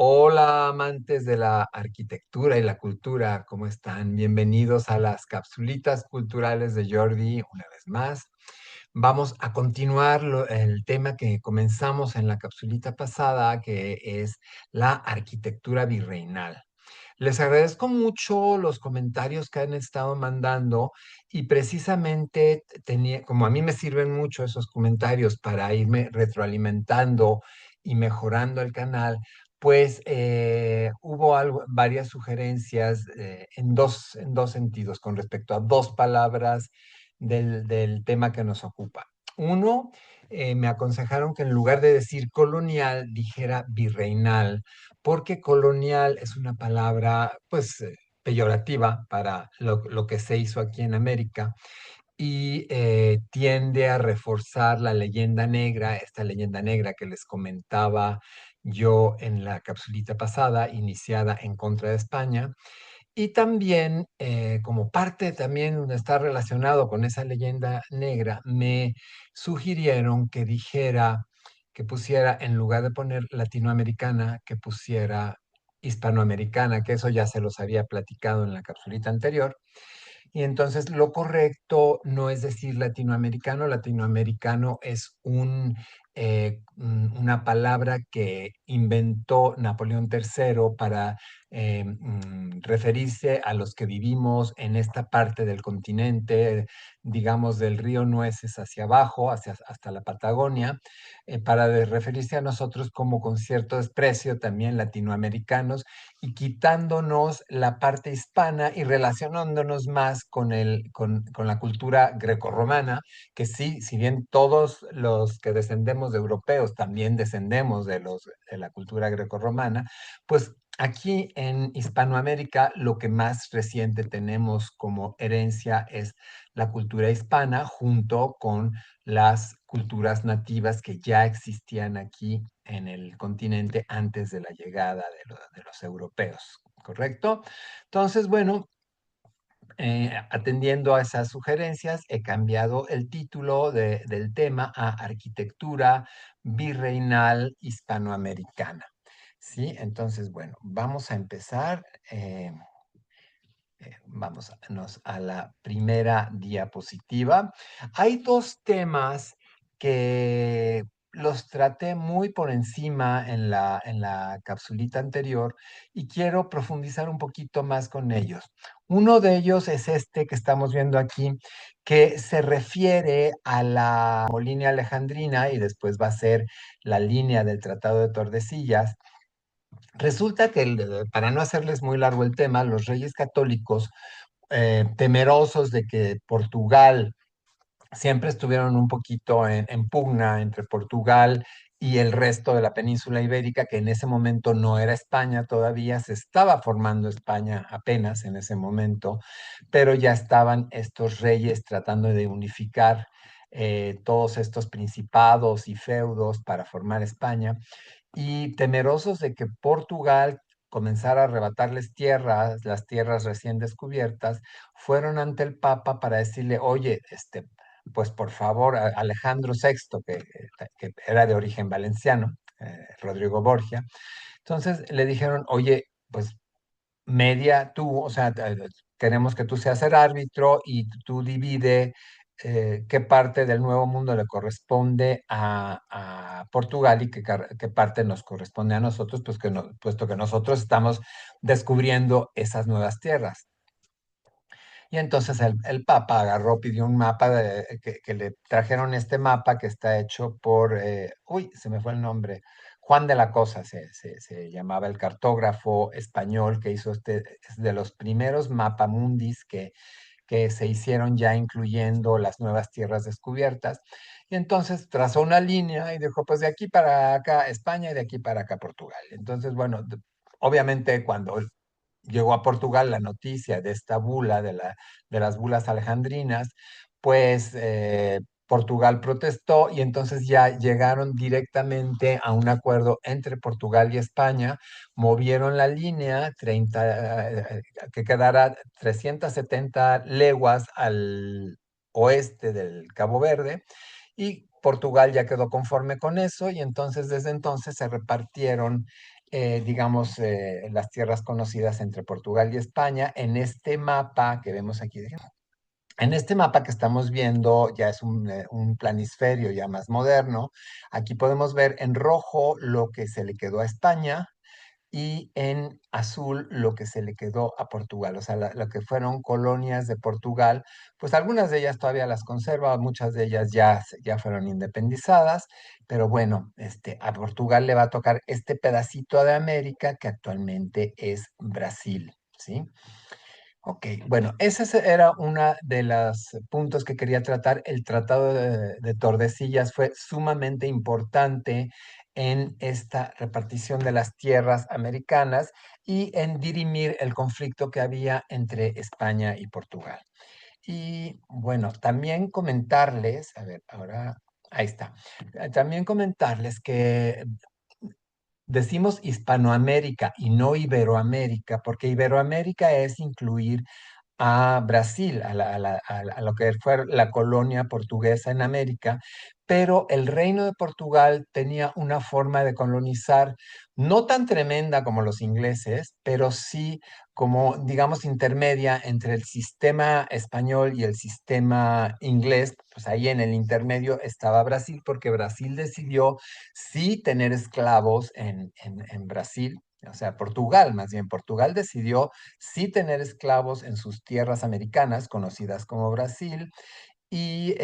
Hola, amantes de la arquitectura y la cultura, ¿cómo están? Bienvenidos a las capsulitas culturales de Jordi una vez más. Vamos a continuar el tema que comenzamos en la capsulita pasada, que es la arquitectura virreinal. Les agradezco mucho los comentarios que han estado mandando y precisamente tenía, como a mí me sirven mucho esos comentarios para irme retroalimentando y mejorando el canal, pues hubo varias sugerencias en dos sentidos con respecto a dos palabras del tema que nos ocupa. Uno, me aconsejaron que en lugar de decir colonial, dijera virreinal, porque colonial es una palabra, pues, peyorativa para lo que se hizo aquí en América y tiende a reforzar la leyenda negra, esta leyenda negra que les comentaba yo en la capsulita pasada, iniciada en contra de España. Y también, como parte también está relacionado con esa leyenda negra, me sugirieron que dijera, que pusiera, en lugar de poner latinoamericana, que pusiera hispanoamericana, que eso ya se los había platicado en la capsulita anterior. Y entonces lo correcto no es decir latinoamericano, latinoamericano es una palabra que inventó Napoleón III para referirse a los que vivimos en esta parte del continente, digamos del río Nueces hacia abajo, hasta la Patagonia, para referirse a nosotros como con cierto desprecio también latinoamericanos y quitándonos la parte hispana y relacionándonos más con la cultura grecorromana, que sí, si bien todos los que descendemos de europeos también descendemos de la cultura grecorromana, pues aquí en Hispanoamérica lo que más reciente tenemos como herencia es la cultura hispana junto con las culturas nativas que ya existían aquí en el continente antes de la llegada de los europeos, ¿correcto? Entonces, bueno, atendiendo a esas sugerencias, he cambiado el título del tema a Arquitectura Virreinal Hispanoamericana. ¿Sí? Entonces, bueno, vamos a empezar. Vamos a la primera diapositiva. Hay dos temas que los traté muy por encima en la capsulita anterior y quiero profundizar un poquito más con ellos. Uno de ellos es este que estamos viendo aquí, que se refiere a la línea alejandrina y después va a ser la línea del Tratado de Tordesillas. Resulta que, para no hacerles muy largo el tema, los reyes católicos temerosos de que Portugal siempre estuvieron un poquito en pugna entre Portugal y el resto de la península ibérica, que en ese momento no era España todavía, se estaba formando España apenas en ese momento, pero ya estaban estos reyes tratando de unificar todos estos principados y feudos para formar España y temerosos de que Portugal comenzara a arrebatarles tierras, las tierras recién descubiertas, fueron ante el Papa para decirle, oye, pues por favor, Alejandro VI, que era de origen valenciano, Rodrigo Borgia, entonces le dijeron, oye, pues media tú, o sea, queremos que tú seas el árbitro y tú divide qué parte del Nuevo Mundo le corresponde a Portugal y qué parte nos corresponde a nosotros, pues puesto que nosotros estamos descubriendo esas nuevas tierras. Y entonces el Papa agarró, pidió un mapa, que le trajeron este mapa que está hecho por, uy, se me fue el nombre, Juan de la Cosa se llamaba el cartógrafo español que hizo es de los primeros mapamundis que se hicieron ya incluyendo las nuevas tierras descubiertas. Y entonces trazó una línea y dijo, pues de aquí para acá España y de aquí para acá Portugal. Entonces, bueno, obviamente cuando llegó a Portugal la noticia de esta bula, de las bulas alejandrinas, pues Portugal protestó y entonces ya llegaron directamente a un acuerdo entre Portugal y España, movieron la línea que quedara 370 leguas al oeste del Cabo Verde y Portugal ya quedó conforme con eso y entonces desde entonces se repartieron digamos, las tierras conocidas entre Portugal y España. En este mapa que vemos aquí, en este mapa que estamos viendo, ya es un planisferio ya más moderno. Aquí podemos ver en rojo lo que se le quedó a España y en azul lo que se le quedó a Portugal, o sea, lo que fueron colonias de Portugal, pues algunas de ellas todavía las conserva, muchas de ellas ya fueron independizadas, pero bueno, a Portugal le va a tocar este pedacito de América que actualmente es Brasil, ¿sí? Ok, bueno, era una de los puntos que quería tratar. El Tratado de Tordesillas fue sumamente importante en esta repartición de las tierras americanas y en dirimir el conflicto que había entre España y Portugal. Y bueno, también comentarles, a ver, ahora, ahí está. También comentarles que decimos Hispanoamérica y no Iberoamérica, porque Iberoamérica es incluir a Brasil, a lo que fue la colonia portuguesa en América, pero el Reino de Portugal tenía una forma de colonizar no tan tremenda como los ingleses, pero sí como, digamos, intermedia entre el sistema español y el sistema inglés. Pues ahí en el intermedio estaba Brasil, porque Brasil decidió sí tener esclavos en Brasil. O sea, Portugal, más bien, Portugal decidió sí tener esclavos en sus tierras americanas, conocidas como Brasil, y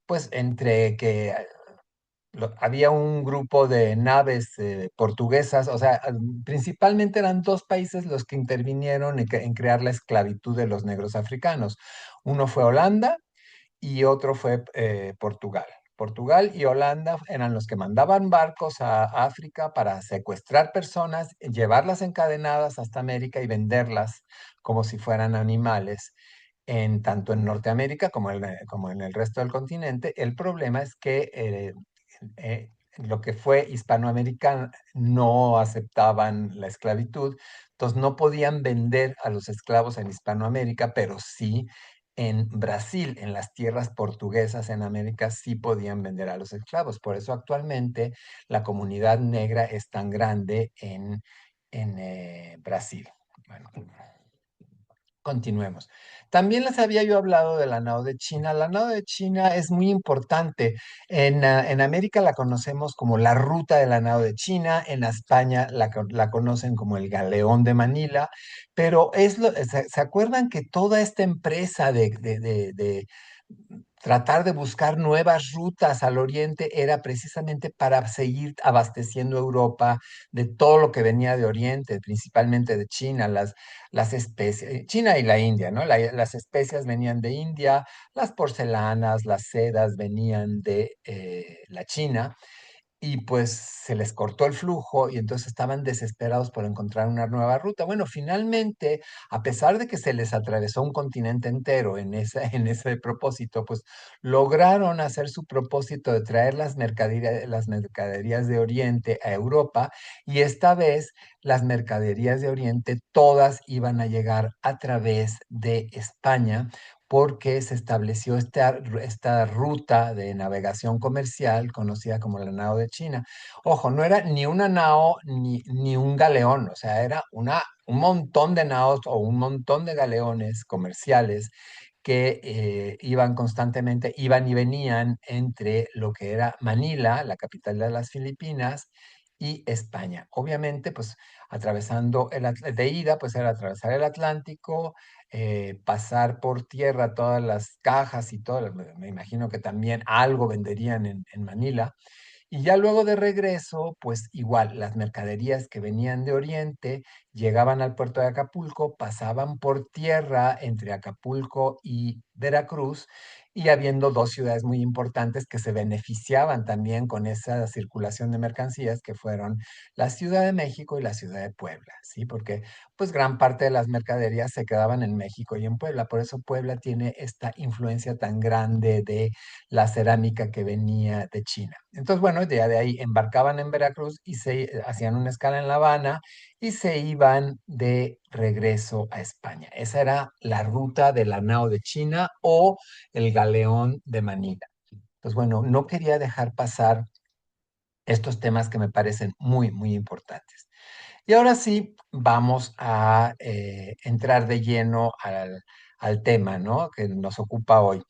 pues entre que había un grupo de naves portuguesas, o sea, principalmente eran dos países los que intervinieron en crear la esclavitud de los negros africanos. Uno fue Holanda y otro fue Portugal. Portugal y Holanda eran los que mandaban barcos a África para secuestrar personas, llevarlas encadenadas hasta América y venderlas como si fueran animales, tanto en Norteamérica como en el resto del continente. El problema es que lo que fue hispanoamericano no aceptaban la esclavitud, entonces no podían vender a los esclavos en Hispanoamérica, pero sí en Brasil, en las tierras portuguesas en América, sí podían vender a los esclavos. Por eso actualmente la comunidad negra es tan grande en Brasil. Bueno, continuemos. También les había yo hablado de la nao de China. La nao de China es muy importante. En América la conocemos como la ruta de la nao de China. En España la conocen como el galeón de Manila. Pero ¿se acuerdan que toda esta empresa de tratar de buscar nuevas rutas al oriente era precisamente para seguir abasteciendo Europa de todo lo que venía de Oriente, principalmente de China, las especies, China y la India, ¿no? Las especias venían de India, las porcelanas, las sedas venían de la China y pues se les cortó el flujo y entonces estaban desesperados por encontrar una nueva ruta. Bueno, finalmente, a pesar de que se les atravesó un continente entero en ese propósito, pues lograron hacer su propósito de traer las mercaderías de Oriente a Europa y esta vez las mercaderías de Oriente todas iban a llegar a través de España porque se estableció esta ruta de navegación comercial conocida como la nao de China. Ojo, no era ni una nao ni un galeón, o sea, era un montón de naos o un montón de galeones comerciales que iban constantemente, iban y venían entre lo que era Manila, la capital de las Filipinas, y España. Obviamente, pues atravesando de ida, pues era atravesar el Atlántico, pasar por tierra todas las cajas y todo, me imagino que también algo venderían en Manila, y ya luego de regreso, pues igual, las mercaderías que venían de Oriente llegaban al puerto de Acapulco, pasaban por tierra entre Acapulco y Veracruz, y habiendo dos ciudades muy importantes que se beneficiaban también con esa circulación de mercancías, que fueron la Ciudad de México y la Ciudad de Puebla, ¿sí? Porque pues gran parte de las mercaderías se quedaban en México y en Puebla, por eso Puebla tiene esta influencia tan grande de la cerámica que venía de China. Entonces, bueno, ya de ahí embarcaban en Veracruz y hacían una escala en La Habana y se iban de regreso a España. Esa era la ruta de la nao de China o el galeón de Manila. Pues bueno, no quería dejar pasar estos temas que me parecen muy, muy importantes. Y ahora sí, vamos a entrar de lleno al tema, ¿no? Que nos ocupa hoy.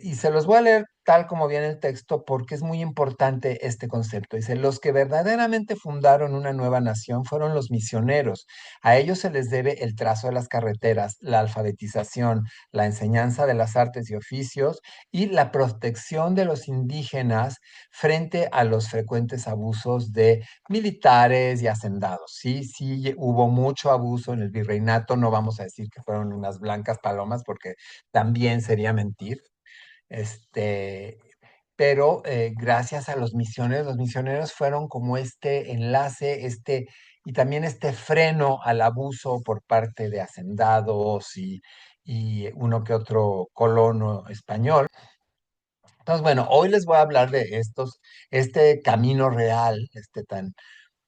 Y se los voy a leer tal como viene el texto porque es muy importante este concepto. Dice, los que verdaderamente fundaron una nueva nación fueron los misioneros. A ellos se les debe el trazo de las carreteras, la alfabetización, la enseñanza de las artes y oficios y la protección de los indígenas frente a los frecuentes abusos de militares y hacendados. Sí, sí, hubo mucho abuso en el virreinato, no vamos a decir que fueron unas blancas palomas porque también sería mentir. Este, pero gracias a los misioneros fueron como este enlace, y también este freno al abuso por parte de hacendados y uno que otro colono español. Entonces, bueno, hoy les voy a hablar de este camino real,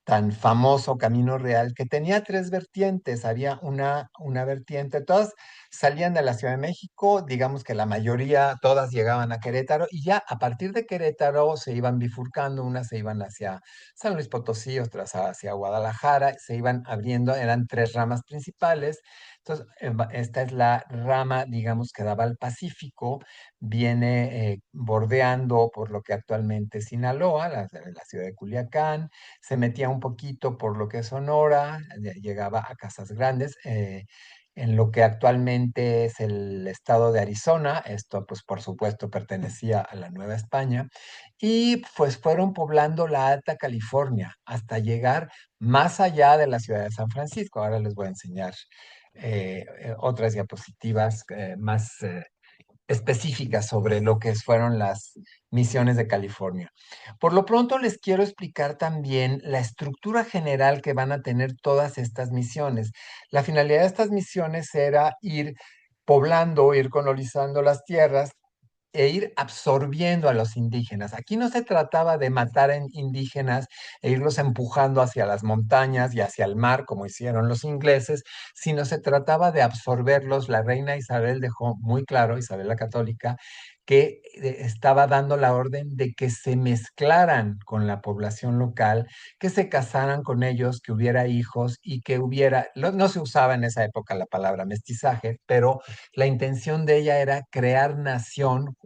tan famoso Camino Real, que tenía tres vertientes. Había una vertiente, todas salían de la Ciudad de México, digamos que la mayoría, todas llegaban a Querétaro, y ya a partir de Querétaro se iban bifurcando, unas se iban hacia San Luis Potosí, otras hacia Guadalajara, se iban abriendo, eran tres ramas principales. Entonces, esta es la rama, digamos, que daba al Pacífico, viene bordeando por lo que actualmente es Sinaloa, la ciudad de Culiacán, se metía un poquito por lo que es Sonora, llegaba a Casas Grandes, en lo que actualmente es el estado de Arizona. Esto pues por supuesto pertenecía a la Nueva España, y pues fueron poblando la Alta California hasta llegar más allá de la ciudad de San Francisco. Ahora les voy a enseñar otras diapositivas más específicas sobre lo que fueron las misiones de California. Por lo pronto les quiero explicar también la estructura general que van a tener todas estas misiones. La finalidad de estas misiones era ir poblando, ir colonizando las tierras e ir absorbiendo a los indígenas. Aquí no se trataba de matar a indígenas e irlos empujando hacia las montañas y hacia el mar, como hicieron los ingleses, sino se trataba de absorberlos. La reina Isabel dejó muy claro, Isabel la Católica, que estaba dando la orden de que se mezclaran con la población local, que se casaran con ellos, que hubiera hijos y que hubiera, no se usaba en esa época la palabra mestizaje, pero la intención de ella era crear nación,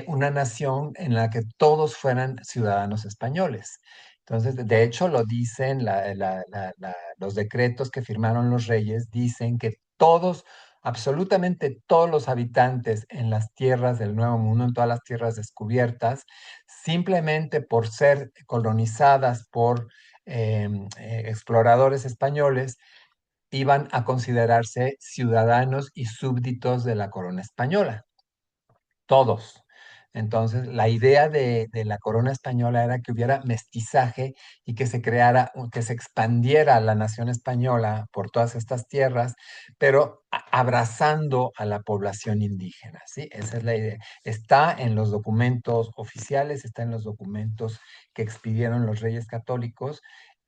una nación en la que todos fueran ciudadanos españoles. Entonces, de hecho, lo dicen los decretos que firmaron los reyes, dicen que todos, absolutamente todos los habitantes en las tierras del Nuevo Mundo, en todas las tierras descubiertas, simplemente por ser colonizadas por exploradores españoles, iban a considerarse ciudadanos y súbditos de la corona española, todos. Entonces, la idea de la corona española era que hubiera mestizaje y que se creara, que se expandiera la nación española por todas estas tierras, pero abrazando a la población indígena, ¿sí? Esa es la idea. Está en los documentos oficiales, está en los documentos que expidieron los reyes católicos,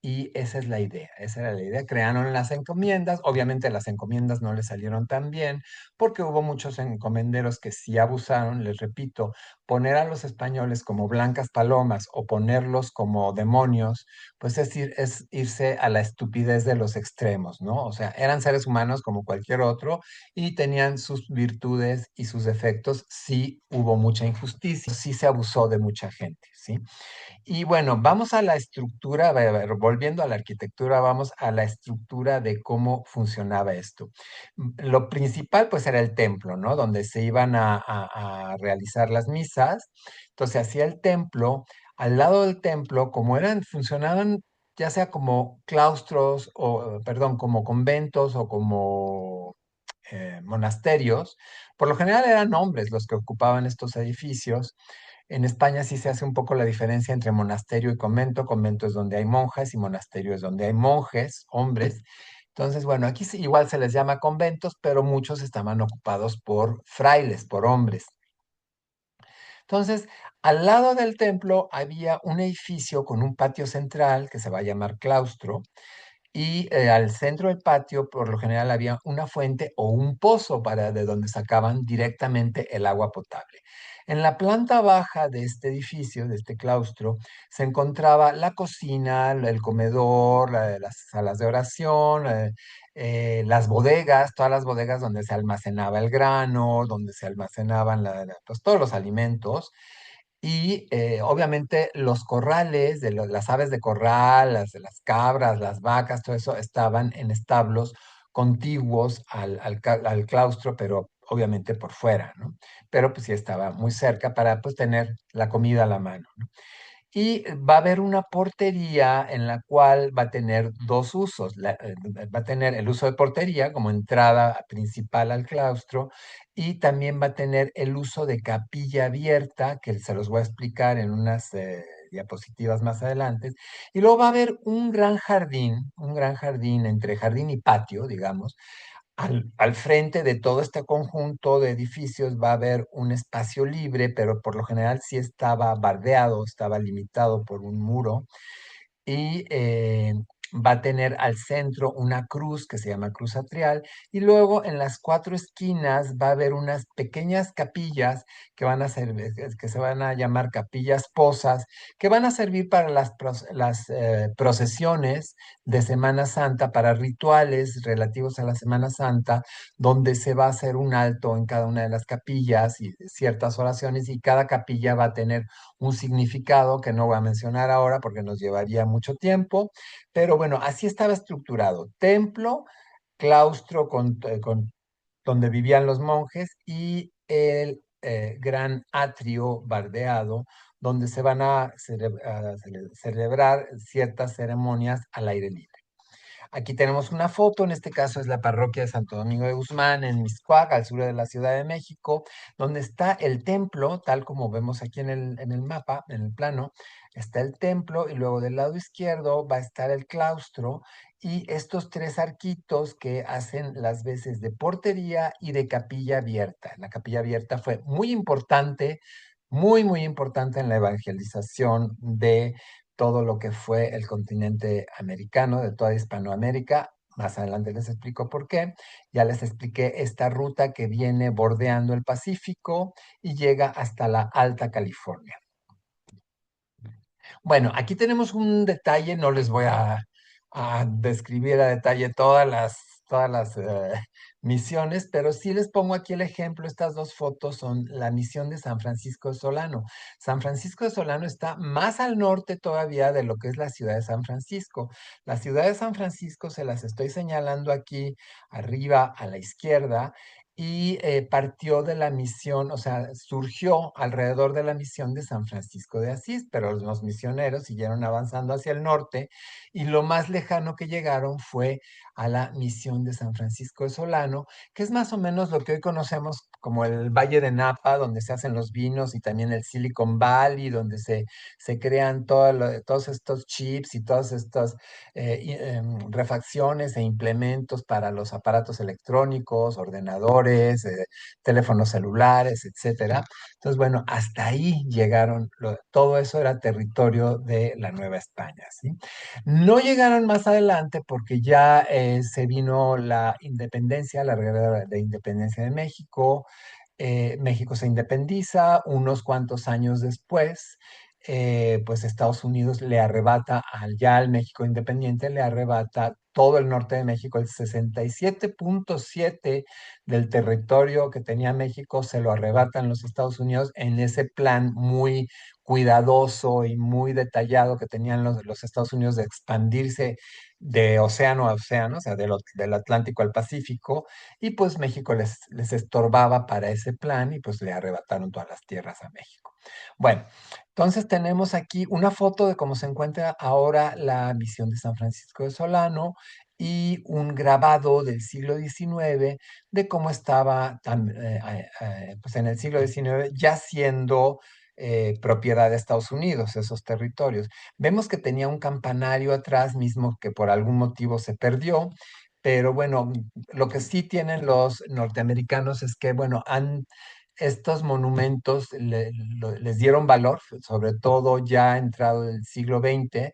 y esa es la idea, esa era la idea. Crearon las encomiendas, obviamente las encomiendas no les salieron tan bien, porque hubo muchos encomenderos que sí abusaron. Les repito, poner a los españoles como blancas palomas o ponerlos como demonios, pues es irse a la estupidez de los extremos, ¿no? O sea, eran seres humanos como cualquier otro y tenían sus virtudes y sus defectos. Sí hubo mucha injusticia, sí se abusó de mucha gente, ¿sí? Y bueno, vamos a la estructura, volviendo a la arquitectura, vamos a la estructura de cómo funcionaba esto. Lo principal pues era el templo, ¿no? Donde se iban a realizar las misas. Entonces hacía el templo, al lado del templo, como funcionaban ya sea como claustros o, perdón, como conventos o como monasterios. Por lo general eran hombres los que ocupaban estos edificios. En España sí se hace un poco la diferencia entre monasterio y convento. Convento es donde hay monjas y monasterio es donde hay monjes, hombres. Entonces, bueno, aquí igual se les llama conventos, pero muchos estaban ocupados por frailes, por hombres. Entonces, al lado del templo había un edificio con un patio central que se va a llamar claustro, y al centro del patio, por lo general, había una fuente o un pozo de donde sacaban directamente el agua potable. En la planta baja de este edificio, de este claustro, se encontraba la cocina, el comedor, las salas de oración, las bodegas, todas las bodegas donde se almacenaba el grano, donde se almacenaban pues, todos los alimentos. Y obviamente los corrales de las aves de corral, las de las cabras, las vacas, todo eso estaban en establos contiguos al claustro, pero obviamente por fuera, ¿no? Pero pues sí estaba muy cerca para pues tener la comida a la mano, ¿no? Y va a haber una portería en la cual va a tener dos usos. Va a tener el uso de portería como entrada principal al claustro y también va a tener el uso de capilla abierta, que se los voy a explicar en unas diapositivas más adelante. Y luego va a haber un gran jardín entre jardín y patio, digamos, al frente de todo este conjunto de edificios va a haber un espacio libre, pero por lo general sí estaba bardeado, estaba limitado por un muro y va a tener al centro una cruz que se llama cruz atrial y luego en las cuatro esquinas va a haber unas pequeñas capillas que van a ser, que se van a llamar capillas posas, que van a servir para las procesiones de Semana Santa, para rituales relativos a la Semana Santa, donde se va a hacer un alto en cada una de las capillas y ciertas oraciones y cada capilla va a tener un significado que no voy a mencionar ahora porque nos llevaría mucho tiempo, pero bueno, así estaba estructurado. Templo, claustro donde vivían los monjes y el gran atrio bardeado donde se van a celebrar ciertas ceremonias al aire libre. Aquí tenemos una foto, en este caso es la parroquia de Santo Domingo de Guzmán, en Mixcoac, al sur de la Ciudad de México, donde está el templo, tal como vemos aquí en el mapa, en el plano, está el templo y luego del lado izquierdo va a estar el claustro y estos tres arquitos que hacen las veces de portería y de capilla abierta. La capilla abierta fue muy importante, muy importante en la evangelización de todo lo que fue el continente americano, de toda Hispanoamérica. Más adelante les explico por qué. Ya les expliqué esta ruta que viene bordeando el Pacífico y llega hasta la Alta California. Bueno, aquí tenemos un detalle, no les voy a describir a detalle todas las misiones, pero sí les pongo aquí el ejemplo. Estas dos fotos son la misión de San Francisco de Solano. San Francisco de Solano está más al norte todavía de lo que es la ciudad de San Francisco. La ciudad de San Francisco se las estoy señalando aquí arriba a la izquierda y partió de la misión, o sea, surgió alrededor de la misión de San Francisco de Asís, pero los misioneros siguieron avanzando hacia el norte y lo más lejano que llegaron fue a la misión de San Francisco de Solano, que es más o menos lo que hoy conocemos como el Valle de Napa, donde se hacen los vinos, y también el Silicon Valley, donde se crean todos estos chips y todas estas refacciones e implementos para los aparatos electrónicos, ordenadores, teléfonos celulares, etcétera. Entonces, bueno, hasta ahí llegaron, todo eso era territorio de la Nueva España, ¿sí? No llegaron más adelante porque ya se vino la independencia, la guerra de independencia de México. México se independiza, unos cuantos años después, pues Estados Unidos le arrebata ya al México independiente, le arrebata todo el norte de México, el 67.7 del territorio que tenía México se lo arrebatan los Estados Unidos en ese plan muy cuidadoso y muy detallado que tenían los Estados Unidos de expandirse de océano a océano, o sea, del Atlántico al Pacífico, y pues México les estorbaba para ese plan y pues le arrebataron todas las tierras a México. Bueno, entonces tenemos aquí una foto de cómo se encuentra ahora la misión de San Francisco de Solano y un grabado del siglo XIX de cómo estaba pues en el siglo XIX ya siendo propiedad de Estados Unidos, esos territorios. Vemos que tenía un campanario atrás mismo que por algún motivo se perdió, pero bueno, lo que sí tienen los norteamericanos es que, bueno, estos monumentos les dieron valor, sobre todo ya entrado el siglo XX,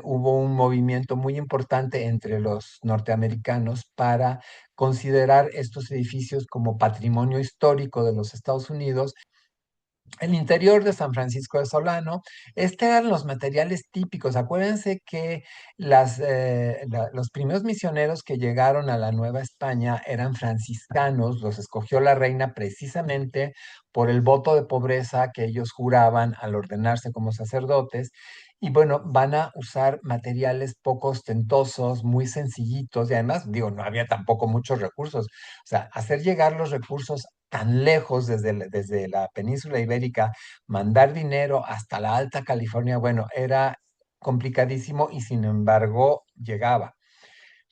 hubo un movimiento muy importante entre los norteamericanos para considerar estos edificios como patrimonio histórico de los Estados Unidos El interior de San Francisco de Solano, este eran los materiales típicos. Acuérdense que los primeros misioneros que llegaron a la Nueva España eran franciscanos, los escogió la reina precisamente por el voto de pobreza que ellos juraban al ordenarse como sacerdotes. Y bueno, van a usar materiales poco ostentosos, muy sencillitos, y además, digo, no había tampoco muchos recursos. O sea, hacer llegar los recursos tan lejos desde la península ibérica, mandar dinero hasta la Alta California, bueno, era complicadísimo y sin embargo llegaba.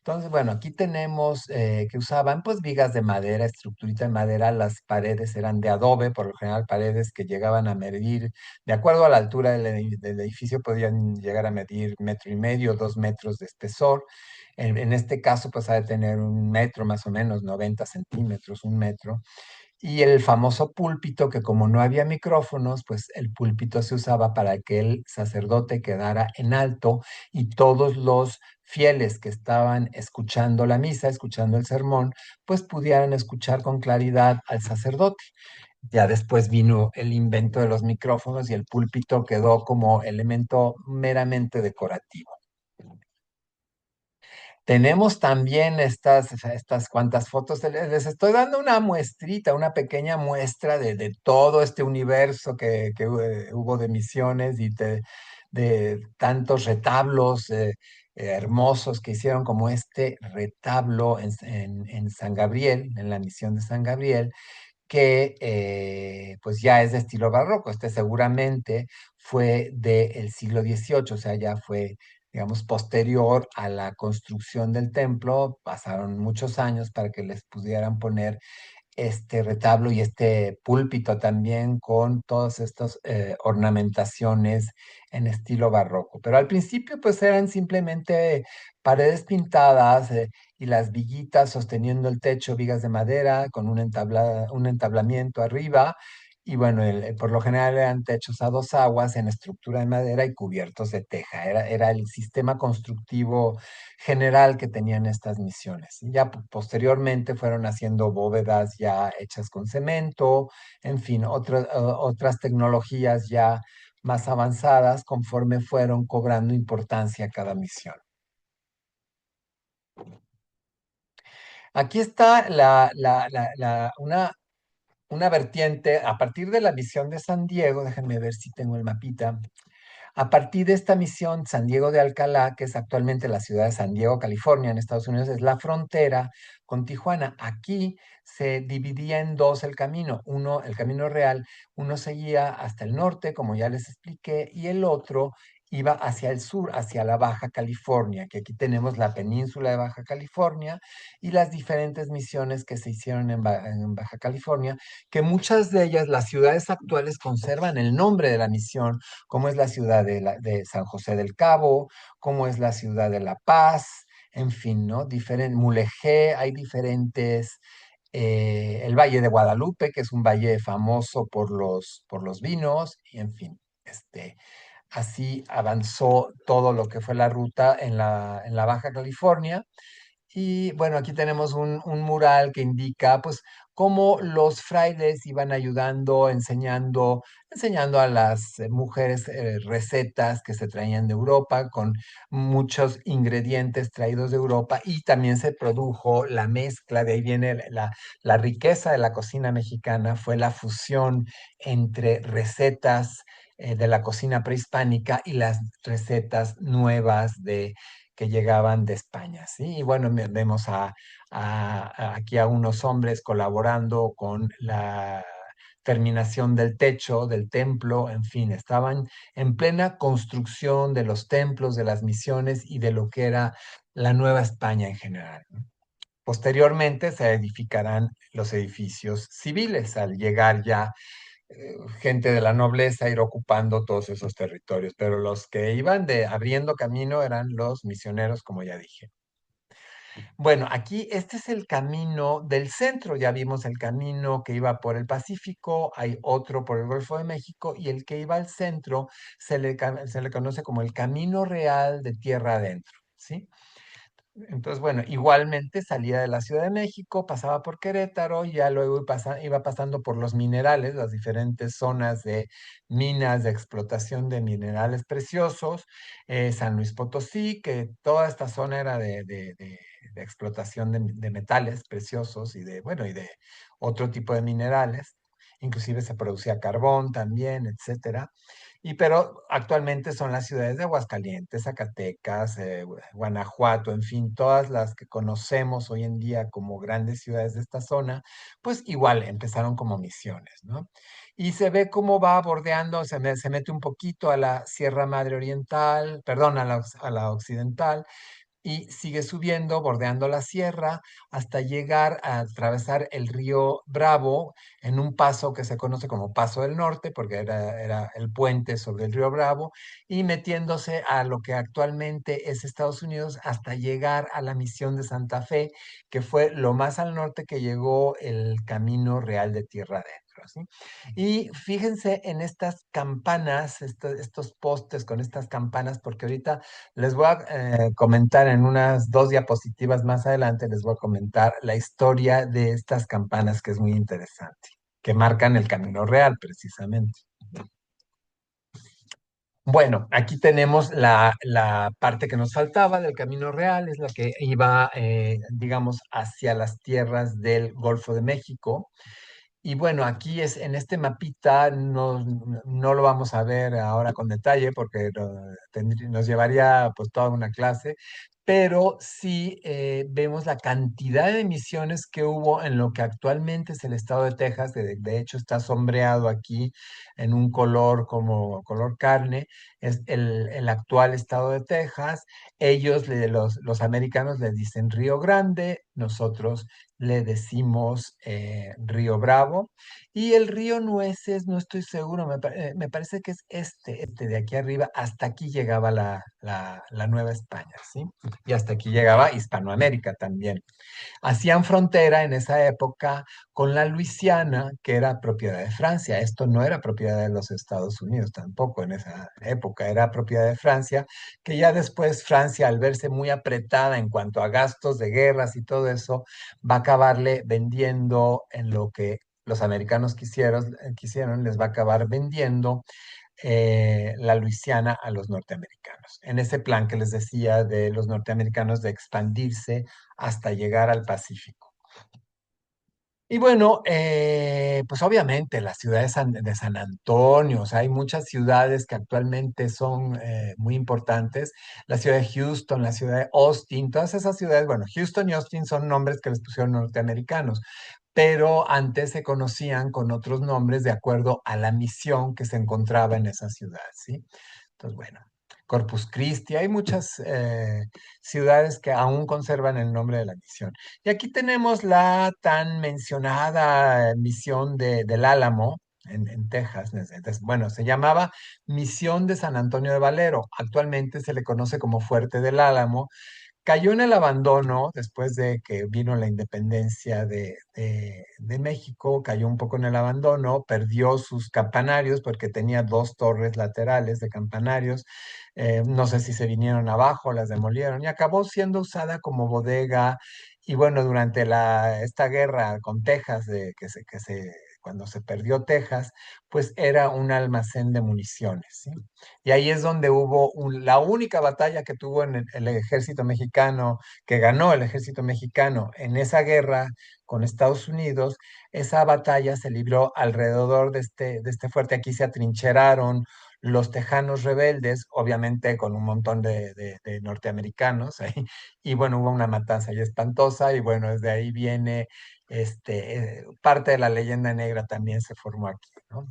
Entonces, bueno, aquí tenemos que usaban pues vigas de madera, estructurita de madera, las paredes eran de adobe, por lo general paredes que llegaban a medir, de acuerdo a la altura del edificio, podían llegar a medir 1,5 metros, 2 metros de espesor. En este caso, pues ha de tener 1 metro más o menos, 90 centímetros, 1 metro. Y el famoso púlpito, que como no había micrófonos, pues el púlpito se usaba para que el sacerdote quedara en alto y todos los fieles que estaban escuchando la misa, escuchando el sermón, pues pudieran escuchar con claridad al sacerdote. Ya después vino el invento de los micrófonos y el púlpito quedó como elemento meramente decorativo. Tenemos también estas cuantas fotos. Les estoy dando una muestrita, una pequeña muestra de todo este universo que hubo de misiones y de tantos retablos hermosos que hicieron, como este retablo en San Gabriel, en la misión de San Gabriel, que pues ya es de estilo barroco. Este seguramente fue del siglo XVIII, o sea, ya fue, digamos, posterior a la construcción del templo. Pasaron muchos años para que les pudieran poner este retablo y este púlpito también con todas estas ornamentaciones en estilo barroco. Pero al principio pues eran simplemente paredes pintadas y las viguitas sosteniendo el techo, vigas de madera con un entablamiento arriba. Y bueno, por lo general eran techos a dos aguas en estructura de madera y cubiertos de teja. Era el sistema constructivo general que tenían estas misiones. Y ya posteriormente fueron haciendo bóvedas ya hechas con cemento, en fin, otras tecnologías ya más avanzadas conforme fueron cobrando importancia cada misión. Aquí está una vertiente a partir de la misión de San Diego. Déjenme ver si tengo el mapita. A partir de esta misión, San Diego de Alcalá, que es actualmente la ciudad de San Diego, California, en Estados Unidos, es la frontera con Tijuana. Aquí se dividía en dos el camino. Uno, el camino real, uno seguía hasta el norte, como ya les expliqué, y el otro iba hacia el sur, hacia la Baja California, que aquí tenemos la península de Baja California y las diferentes misiones que se hicieron en Baja California, que muchas de ellas, las ciudades actuales, conservan el nombre de la misión, como es la ciudad de San José del Cabo, como es la ciudad de La Paz, en fin, ¿no? Mulegé, hay diferentes, el Valle de Guadalupe, que es un valle famoso por los vinos, y en fin, así avanzó todo lo que fue la ruta en la Baja California. Y bueno, aquí tenemos un mural que indica pues cómo los frailes iban ayudando, enseñando a las mujeres recetas que se traían de Europa con muchos ingredientes traídos de Europa, y también se produjo la mezcla. De ahí viene la riqueza de la cocina mexicana, fue la fusión entre recetas de la cocina prehispánica y las recetas nuevas que llegaban de España, ¿sí? Y bueno, vemos aquí a unos hombres colaborando con la terminación del techo del templo, en fin, estaban en plena construcción de los templos, de las misiones y de lo que era la Nueva España en general, ¿no? Posteriormente se edificarán los edificios civiles al llegar ya gente de la nobleza a ir ocupando todos esos territorios, pero los que iban abriendo camino eran los misioneros, como ya dije. Bueno, aquí este es el camino del centro. Ya vimos el camino que iba por el Pacífico, hay otro por el Golfo de México, y el que iba al centro se le conoce como el Camino Real de Tierra Adentro, ¿sí? Entonces, bueno, igualmente salía de la Ciudad de México, pasaba por Querétaro, y ya luego iba pasando por los minerales, las diferentes zonas de minas de explotación de minerales preciosos, San Luis Potosí, que toda esta zona era de explotación de metales preciosos y bueno, y de otro tipo de minerales. Inclusive se producía carbón también, etcétera. Pero actualmente son las ciudades de Aguascalientes, Zacatecas, Guanajuato, en fin, todas las que conocemos hoy en día como grandes ciudades de esta zona, pues igual empezaron como misiones, ¿no? Y se ve cómo va bordeando, se mete un poquito a la Sierra Madre Oriental, perdón, a la Occidental, y sigue subiendo, bordeando la sierra, hasta llegar a atravesar el río Bravo en un paso que se conoce como Paso del Norte, porque era el puente sobre el río Bravo, y metiéndose a lo que actualmente es Estados Unidos hasta llegar a la Misión de Santa Fe, que fue lo más al norte que llegó el Camino Real de Tierra Adentro, ¿sí? Y fíjense en estas campanas, estos postes con estas campanas, porque ahorita les voy a comentar en unas dos diapositivas más adelante, les voy a comentar la historia de estas campanas, que es muy interesante, que marcan el camino real precisamente. Bueno, aquí tenemos la parte que nos faltaba del camino real, es la que iba, digamos, hacia las tierras del Golfo de México. Y bueno, aquí es en este mapita, no lo vamos a ver ahora con detalle porque nos llevaría pues toda una clase, pero sí vemos la cantidad de emisiones que hubo en lo que actualmente es el estado de Texas. De hecho, está sombreado aquí en un color como color carne, es el actual estado de Texas. Ellos, los americanos, le dicen Río Grande, nosotros le decimos Río Bravo, y el río Nueces, no estoy seguro, me parece que es este de aquí arriba, hasta aquí llegaba la Nueva España, ¿sí? Y hasta aquí llegaba Hispanoamérica también. Hacían frontera en esa época con la Luisiana, que era propiedad de Francia. Esto no era propiedad de los Estados Unidos tampoco en esa época, era propiedad de Francia, que ya después Francia, al verse muy apretada en cuanto a gastos de guerras y todo eso, va a acabarle vendiendo en lo que los americanos quisieron, les va a acabar vendiendo la Luisiana a los norteamericanos, en ese plan que les decía de los norteamericanos de expandirse hasta llegar al Pacífico. Y bueno, pues obviamente la ciudad de San Antonio, o sea, hay muchas ciudades que actualmente son muy importantes. La ciudad de Houston, la ciudad de Austin, todas esas ciudades, bueno, Houston y Austin son nombres que les pusieron norteamericanos, pero antes se conocían con otros nombres de acuerdo a la misión que se encontraba en esa ciudad, ¿sí? Entonces, bueno, Corpus Christi, hay muchas ciudades que aún conservan el nombre de la misión. Y aquí tenemos la tan mencionada misión del Álamo en Texas. Bueno, se llamaba Misión de San Antonio de Valero. Actualmente se le conoce como Fuerte del Álamo. Cayó en el abandono después de que vino la independencia de México, cayó un poco en el abandono, perdió sus campanarios porque tenía dos torres laterales de campanarios. No sé si se vinieron abajo, las demolieron, y acabó siendo usada como bodega. Y bueno, durante esta guerra con Texas, cuando se perdió Texas, pues era un almacén de municiones, ¿sí? Y ahí es donde hubo la única batalla que tuvo en el ejército mexicano, que ganó el ejército mexicano en esa guerra con Estados Unidos. Esa batalla se libró alrededor de este fuerte. Aquí se atrincheraron los tejanos rebeldes, obviamente con un montón de norteamericanos ahí. Y bueno, hubo una matanza ya espantosa, y bueno, desde ahí viene parte de la leyenda negra también se formó aquí, ¿no?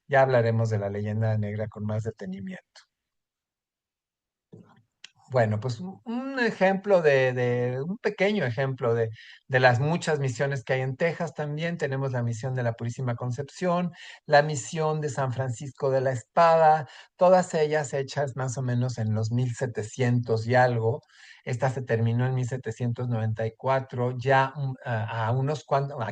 Ya hablaremos de la leyenda negra con más detenimiento. Bueno, pues un ejemplo un pequeño ejemplo de las muchas misiones que hay en Texas también. Tenemos la misión de la Purísima Concepción, la misión de San Francisco de la Espada, todas ellas hechas más o menos en los 1700 y algo. Esta se terminó en 1794, ya a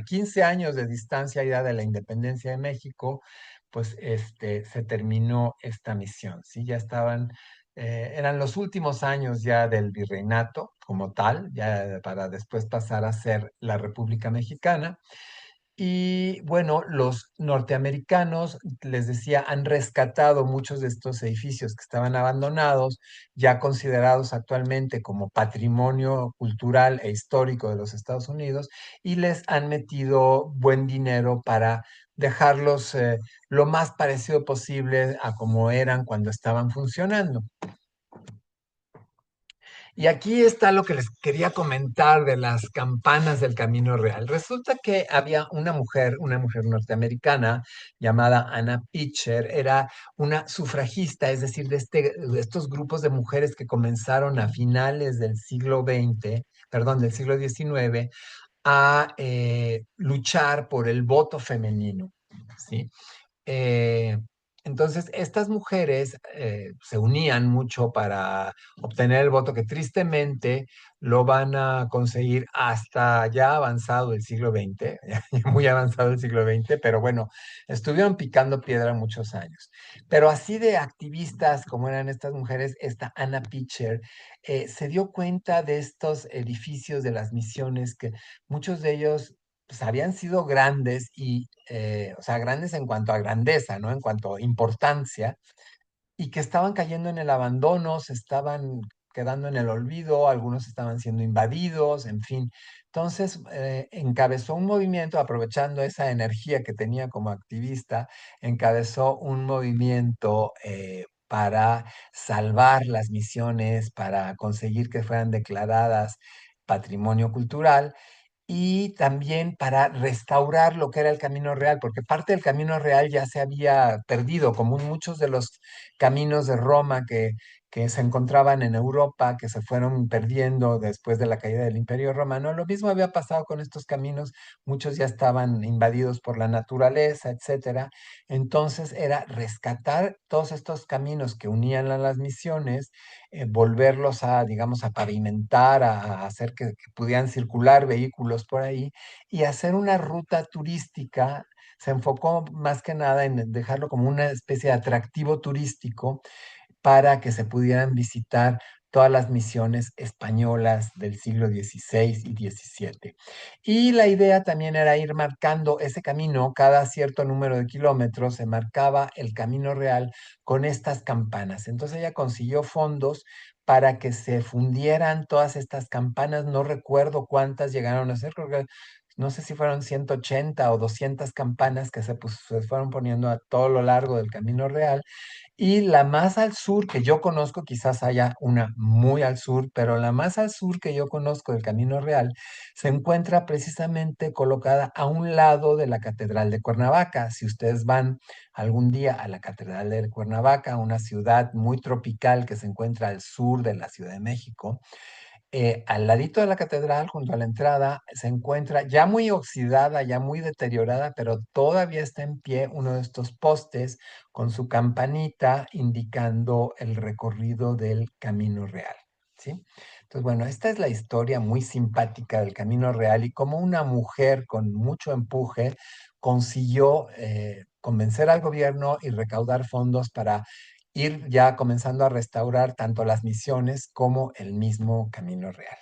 15 años de distancia ya de la independencia de México, pues se terminó esta misión, ¿sí? Ya estaban Eran los últimos años ya del virreinato como tal, ya para después pasar a ser la República Mexicana. Y bueno, los norteamericanos, les decía, han rescatado muchos de estos edificios que estaban abandonados, ya considerados actualmente como patrimonio cultural e histórico de los Estados Unidos, y les han metido buen dinero para dejarlos lo más parecido posible a como eran cuando estaban funcionando. Y aquí está lo que les quería comentar de las campanas del Camino Real. Resulta que había una mujer norteamericana llamada Anna Pitcher, era una sufragista, es decir, de estos grupos de mujeres que comenzaron a finales del siglo XX, perdón, del siglo XIX, a luchar por el voto femenino, ¿sí? Eh, entonces, estas mujeres se unían mucho para obtener el voto que tristemente lo van a conseguir hasta ya avanzado el siglo XX, ya muy avanzado el siglo XX, pero bueno, estuvieron picando piedra muchos años. Pero así de activistas como eran estas mujeres, esta Anna Pitcher se dio cuenta de estos edificios de las misiones que muchos de ellos pues, habían sido grandes y, o sea, grandes en cuanto a grandeza, ¿no? En cuanto a importancia, y que estaban cayendo en el abandono, se estaban quedando en el olvido, algunos estaban siendo invadidos, en fin. Entonces, encabezó un movimiento, aprovechando esa energía que tenía como activista, encabezó un movimiento para salvar las misiones, para conseguir que fueran declaradas patrimonio cultural y también para restaurar lo que era el Camino Real, porque parte del Camino Real ya se había perdido, como en muchos de los caminos de Roma que se encontraban en Europa, que se fueron perdiendo después de la caída del Imperio Romano. Lo mismo había pasado con estos caminos, muchos ya estaban invadidos por la naturaleza, etcétera. Entonces era rescatar todos estos caminos que unían a las misiones, volverlos a, digamos, a pavimentar, a hacer que pudieran circular vehículos por ahí y hacer una ruta turística. Se enfocó más que nada en dejarlo como una especie de atractivo turístico para que se pudieran visitar todas las misiones españolas del siglo XVI y XVII. Y la idea también era ir marcando ese camino, cada cierto número de kilómetros se marcaba el camino real con estas campanas. Entonces ella consiguió fondos para que se fundieran todas estas campanas, no recuerdo cuántas llegaron a ser, creo que no sé si fueron 180 o 200 campanas que se fueron poniendo a todo lo largo del Camino Real y la más al sur que yo conozco, quizás haya una muy al sur, pero la más al sur que yo conozco del Camino Real se encuentra precisamente colocada a un lado de la Catedral de Cuernavaca. Si ustedes van algún día a la Catedral de Cuernavaca, una ciudad muy tropical que se encuentra al sur de la Ciudad de México, al ladito de la catedral, junto a la entrada, se encuentra ya muy oxidada, ya muy deteriorada, pero todavía está en pie uno de estos postes con su campanita indicando el recorrido del Camino Real. ¿Sí? Entonces, bueno, esta es la historia muy simpática del Camino Real y cómo una mujer con mucho empuje consiguió convencer al gobierno y recaudar fondos para ir ya comenzando a restaurar tanto las misiones como el mismo Camino Real.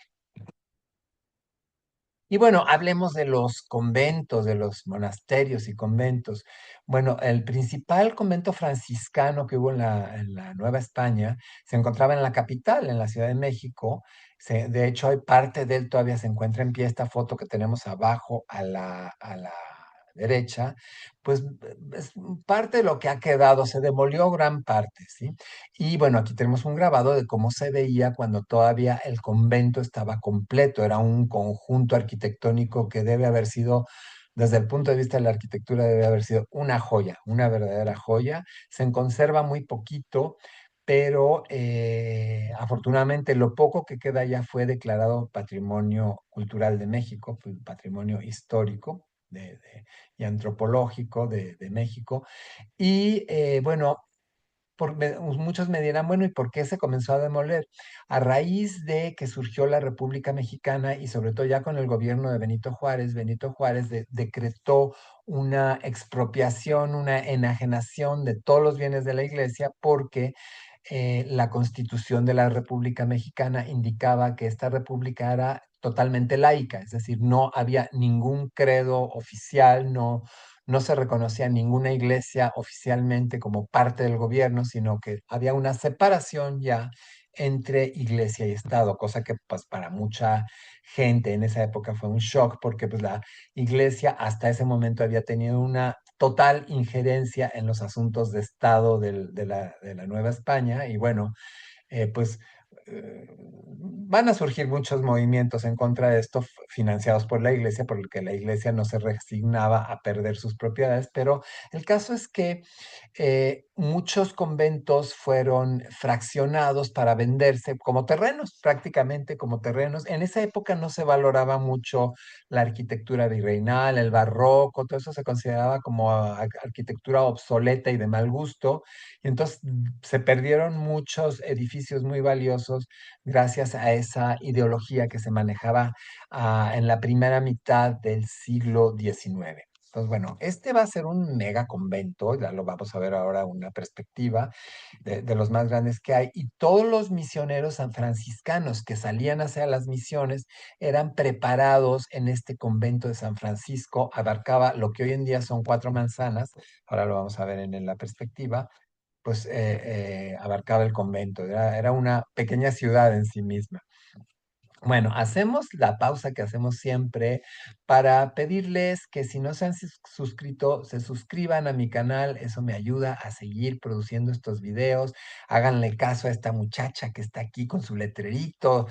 Y bueno, hablemos de los conventos, de los monasterios y conventos. Bueno, el principal convento franciscano que hubo en la Nueva España se encontraba en la capital, en la Ciudad de México. De hecho, hay parte de él todavía se encuentra en pie. Esta foto que tenemos abajo a la derecha, pues es parte de lo que ha quedado, se demolió gran parte, ¿sí? Y bueno, aquí tenemos un grabado de cómo se veía cuando todavía el convento estaba completo. Era un conjunto arquitectónico que debe haber sido, desde el punto de vista de la arquitectura, debe haber sido una joya, una verdadera joya. Se conserva muy poquito, pero afortunadamente lo poco que queda ya fue declarado Patrimonio Cultural de México, Patrimonio Histórico y Antropológico de México. Y bueno, muchos me dirán, bueno, ¿y por qué se comenzó a demoler? A raíz de que surgió la República Mexicana y sobre todo ya con el gobierno de Benito Juárez decretó una expropiación, una enajenación de todos los bienes de la iglesia porque la Constitución de la República Mexicana indicaba que esta república era totalmente laica, es decir, no había ningún credo oficial, no se reconocía ninguna iglesia oficialmente como parte del gobierno, sino que había una separación ya entre iglesia y Estado, cosa que pues para mucha gente en esa época fue un shock porque pues la iglesia hasta ese momento había tenido una total injerencia en los asuntos de Estado de la Nueva España y bueno, pues van a surgir muchos movimientos en contra de esto financiados por la iglesia, porque la iglesia no se resignaba a perder sus propiedades, pero el caso es que muchos conventos fueron fraccionados para venderse como terrenos, prácticamente como terrenos. En esa época no se valoraba mucho la arquitectura virreinal, el barroco, todo eso se consideraba como arquitectura obsoleta y de mal gusto. Y entonces se perdieron muchos edificios muy valiosos gracias a esa ideología que se manejaba en la primera mitad del siglo XIX. Entonces, bueno, este va a ser un mega convento, ya lo vamos a ver ahora una perspectiva de los más grandes que hay, y todos los misioneros sanfranciscanos que salían hacia las misiones eran preparados en este convento de San Francisco, abarcaba lo que hoy en día son 4 manzanas, ahora lo vamos a ver en la perspectiva, pues abarcaba el convento, era una pequeña ciudad en sí misma. Bueno, hacemos la pausa que hacemos siempre para pedirles que si no se han suscrito, se suscriban a mi canal. Eso me ayuda a seguir produciendo estos videos. Háganle caso a esta muchacha que está aquí con su letrerito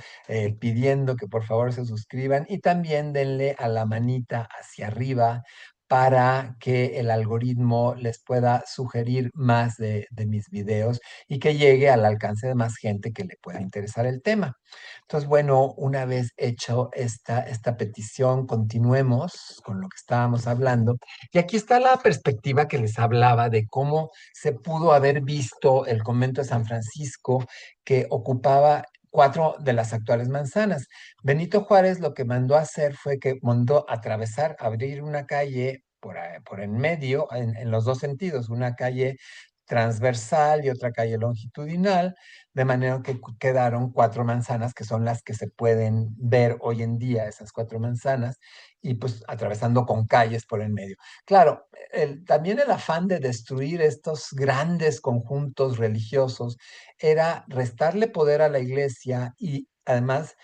pidiendo que por favor se suscriban y también denle a la manita hacia arriba para que el algoritmo les pueda sugerir más de mis videos y que llegue al alcance de más gente que le pueda interesar el tema. Entonces, bueno, una vez hecho esta petición, continuemos con lo que estábamos hablando. Y aquí está la perspectiva que les hablaba de cómo se pudo haber visto el convento de San Francisco que ocupaba 4 de las actuales manzanas. Benito Juárez lo que mandó a hacer fue que mandó atravesar, abrir una calle por en medio, en los dos sentidos, una calle transversal y otra calle longitudinal, de manera que quedaron 4 manzanas que son las que se pueden ver hoy en día, esas 4 manzanas, y pues atravesando con calles por en medio. Claro, también el afán de destruir estos grandes conjuntos religiosos era restarle poder a la iglesia y además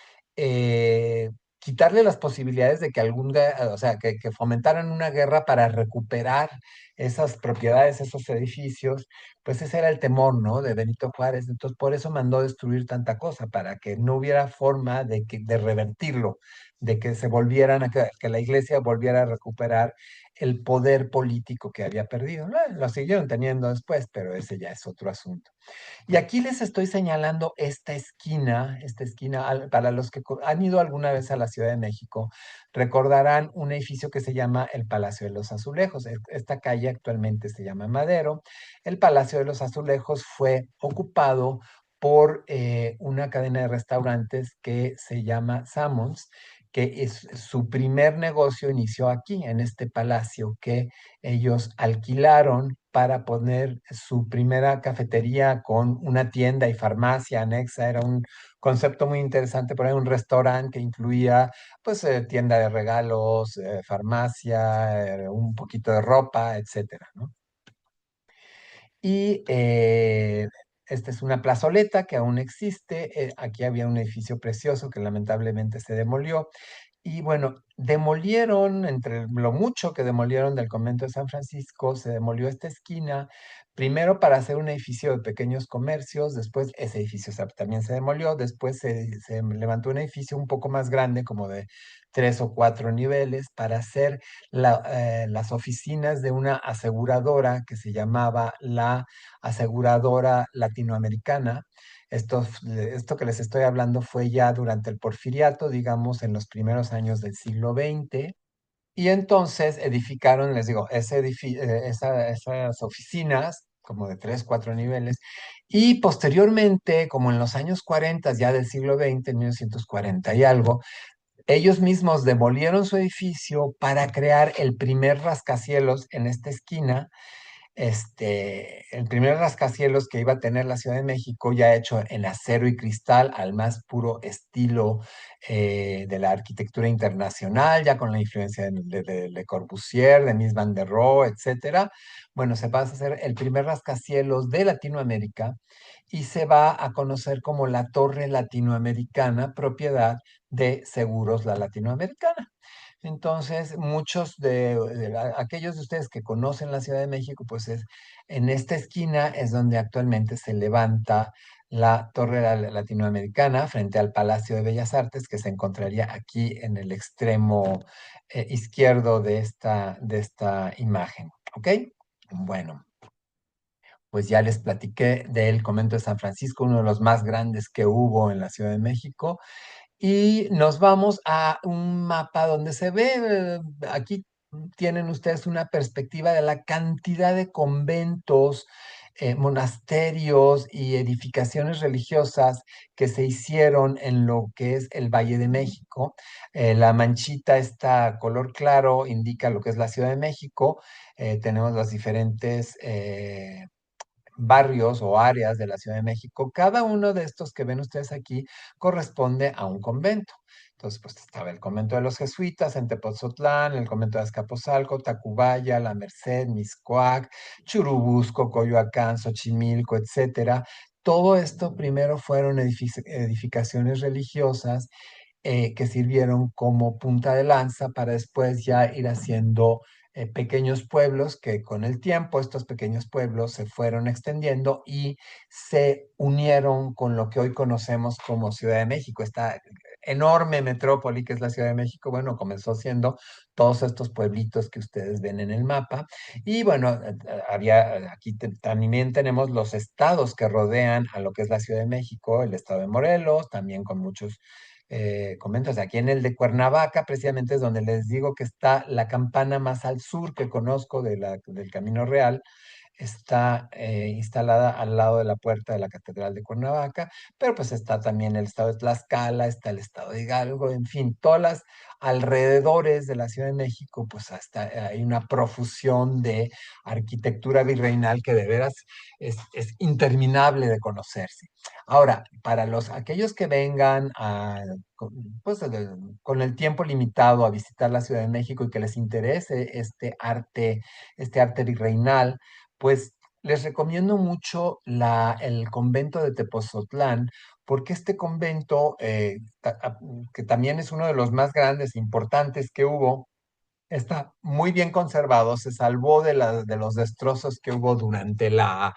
quitarle las posibilidades de que o sea, que fomentaran una guerra para recuperar esas propiedades, esos edificios, pues ese era el temor, ¿no? De Benito Juárez. Entonces, por eso mandó destruir tanta cosa, para que no hubiera forma de revertirlo, de que se volvieran, que la iglesia volviera a recuperar el poder político que había perdido. Lo siguieron teniendo después, pero ese ya es otro asunto. Y aquí les estoy señalando esta esquina, para los que han ido alguna vez a la Ciudad de México, recordarán un edificio que se llama el Palacio de los Azulejos. Esta calle actualmente se llama Madero. El Palacio de los Azulejos fue ocupado por una cadena de restaurantes que se llama Sammons, que es su primer negocio inició aquí, en este palacio que ellos alquilaron para poner su primera cafetería con una tienda y farmacia anexa. Era un concepto muy interesante, por ahí un restaurante que incluía pues tienda de regalos, farmacia, un poquito de ropa, etcétera, ¿no? Y esta es una plazoleta que aún existe. Aquí había un edificio precioso que lamentablemente se demolió. Y bueno, demolieron, entre lo mucho que demolieron del convento de San Francisco, se demolió esta esquina, primero para hacer un edificio de pequeños comercios, después ese edificio también se demolió, después se levantó un edificio un poco más grande, como de 3 o 4 niveles, para hacer las oficinas de una aseguradora que se llamaba la Aseguradora Latinoamericana. Esto que les estoy hablando fue ya durante el Porfiriato, digamos, en los primeros años del siglo XX. Y entonces edificaron, les digo, esas oficinas, como de 3, 4 niveles. Y posteriormente, como en los años 40 ya del siglo XX, en 1940 y algo, ellos mismos demolieron su edificio para crear el primer rascacielos en esta esquina el primer rascacielos que iba a tener la Ciudad de México, ya hecho en acero y cristal, al más puro estilo de la arquitectura internacional, ya con la influencia de Le Corbusier, de Mies van der Rohe, etcétera. Bueno, se pasa a hacer el primer rascacielos de Latinoamérica y se va a conocer como la Torre Latinoamericana, propiedad de Seguros La Latinoamericana. Entonces, muchos aquellos de ustedes que conocen la Ciudad de México, pues en esta esquina es donde actualmente se levanta la Torre Latinoamericana frente al Palacio de Bellas Artes, que se encontraría aquí en el extremo izquierdo de esta imagen. ¿Ok? Bueno, pues ya les platiqué del convento de San Francisco, uno de los más grandes que hubo en la Ciudad de México. Y nos vamos a un mapa donde se ve, aquí tienen ustedes una perspectiva de la cantidad de conventos, monasterios y edificaciones religiosas que se hicieron en lo que es el Valle de México. La manchita, está color claro, indica lo que es la Ciudad de México. Tenemos las diferentes barrios o áreas de la Ciudad de México. Cada uno de estos que ven ustedes aquí corresponde a un convento. Entonces, pues estaba el convento de los jesuitas en Tepoztlán, el convento de Azcapotzalco, Tacubaya, La Merced, Mixcoac, Churubusco, Coyoacán, Xochimilco, etcétera. Todo esto primero fueron edificaciones religiosas que sirvieron como punta de lanza para después ya ir haciendo pequeños pueblos que con el tiempo estos pequeños pueblos se fueron extendiendo y se unieron con lo que hoy conocemos como Ciudad de México. Esta enorme metrópoli que es la Ciudad de México, bueno, comenzó siendo todos estos pueblitos que ustedes ven en el mapa. Y bueno, aquí también tenemos los estados que rodean a lo que es la Ciudad de México, el estado de Morelos, también con muchos conventos. Aquí en el de Cuernavaca, precisamente es donde les digo que está la campana más al sur que conozco del Camino Real. Está instalada al lado de la puerta de la Catedral de Cuernavaca, pero pues está también el estado de Tlaxcala, está el estado de Hidalgo, en fin, todas las alrededores de la Ciudad de México, pues hasta hay una profusión de arquitectura virreinal que de veras es interminable de conocerse. Ahora, para aquellos que vengan pues, con el tiempo limitado a visitar la Ciudad de México y que les interese este arte virreinal, pues les recomiendo mucho el convento de Tepozotlán, porque este convento, que también es uno de los más grandes e importantes que hubo, está muy bien conservado, se salvó de los destrozos que hubo durante la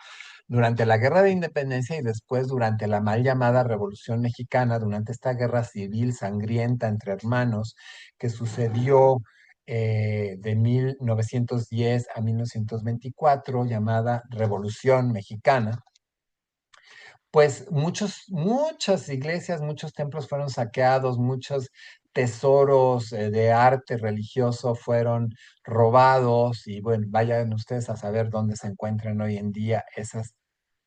Guerra de Independencia y después durante la mal llamada Revolución Mexicana, durante esta guerra civil sangrienta entre hermanos que sucedió de 1910 a 1924, llamada Revolución Mexicana. Pues muchas iglesias, muchos templos fueron saqueados, muchos tesoros de arte religioso fueron robados y bueno, vayan ustedes a saber dónde se encuentran hoy en día esas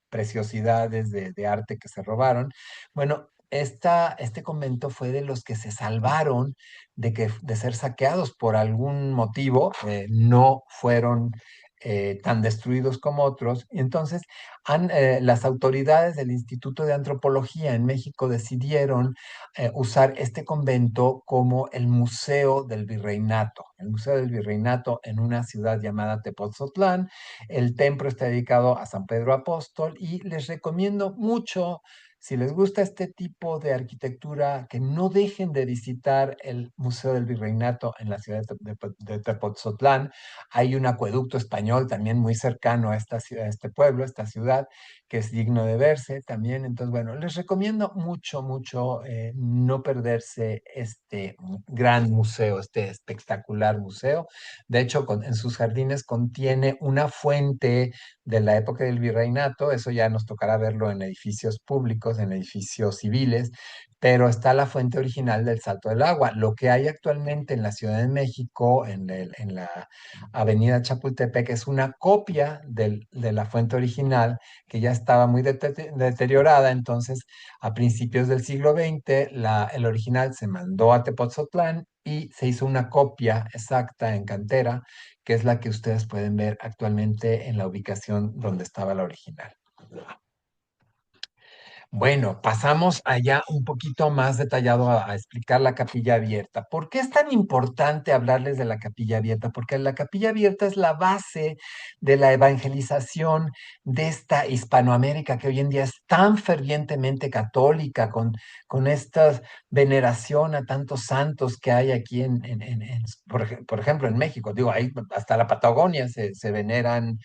preciosidades de arte que se robaron. Bueno, este convento fue de los que se salvaron de ser saqueados por algún motivo, no fueron tan destruidos como otros. Y entonces, las autoridades del Instituto de Antropología en México decidieron usar este convento como el Museo del Virreinato, el Museo del Virreinato en una ciudad llamada Tepoztlán. El templo está dedicado a San Pedro Apóstol y les recomiendo mucho, si les gusta este tipo de arquitectura, que no dejen de visitar el Museo del Virreinato en la ciudad de Tepoztlán. Hay un acueducto español también muy cercano a esta ciudad, a este pueblo, a esta ciudad, que es digno de verse también. Entonces, bueno, les recomiendo mucho, mucho no perderse este gran museo, este espectacular museo. De hecho, en sus jardines contiene una fuente de la época del virreinato, eso ya nos tocará verlo en edificios públicos, en edificios civiles, pero está la fuente original del Salto del Agua. Lo que hay actualmente en la Ciudad de México, en la Avenida Chapultepec, es una copia de la fuente original que ya estaba muy deteriorada. Entonces, a principios del siglo XX, el original se mandó a Tepoztlán y se hizo una copia exacta en cantera, que es la que ustedes pueden ver actualmente en la ubicación donde estaba la original. Bueno, pasamos allá un poquito más detallado a explicar la capilla abierta. ¿Por qué es tan importante hablarles de la capilla abierta? Porque la capilla abierta es la base de la evangelización de esta Hispanoamérica que hoy en día es tan fervientemente católica, con esta veneración a tantos santos que hay aquí por ejemplo, en México. Digo, ahí hasta la Patagonia se veneran